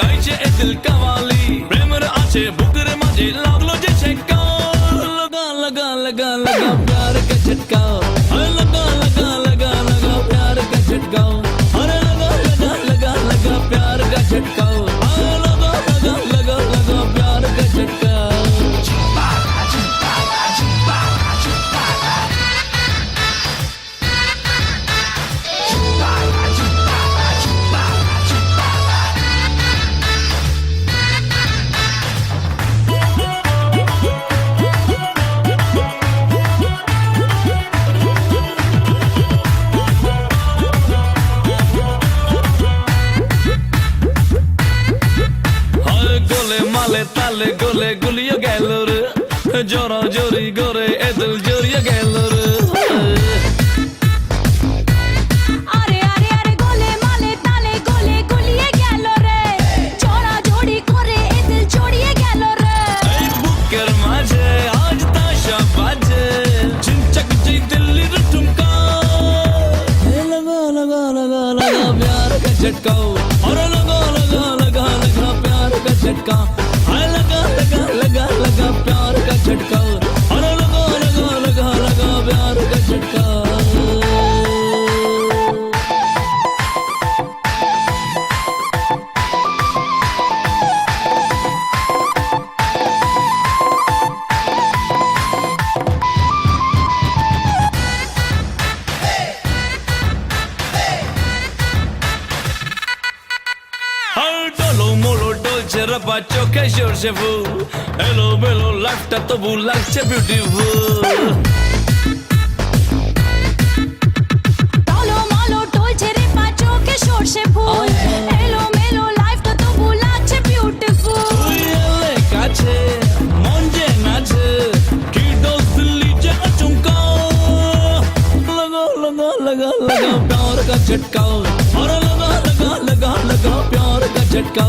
गायचे ए दिल कवाली प्रेमर आचे बुकर माझे लागलो जे छक्का लगा लगा लगा लगा प्यार का झटका लगा लगा लगा लगा प्यार का झटका अरे लगा लगा लगा लगा प्यार का झटका लगा लगा लगा लगा प्यार का झटका ताले गोले गुलिया गेलो रे जोरा जोरी गोरे ए दिल जोरिया गेलो रे अरे अरे अरे गोले माले ताले गोले गुलिया गेलो रे जोरा जोड़ी गोरे ए दिल जोड़िया गेलो रे ए बुकर माझे आज ताशा बाजे चिंचक जी दिल्ली रे ठुमका लगा लगा लगा लगा प्यार का झटका अरे लगा लगा लगा लगा प्यार का झटका लगा लगा लगा लगा प्यार का झटका अरे लगा लगा लगा लगा प्यार का झटका Dolo molo dolce rapacio che George fu Hello bello lifta to bu like beautiful Tolo malo dolce repacho che shorse phul Hello melo life to bulache beautiful Uyele kache monje nache kido dilli je achumka laga laga laga laga प्यार का झटका और लगा लगा लगा लगा प्यार का झटका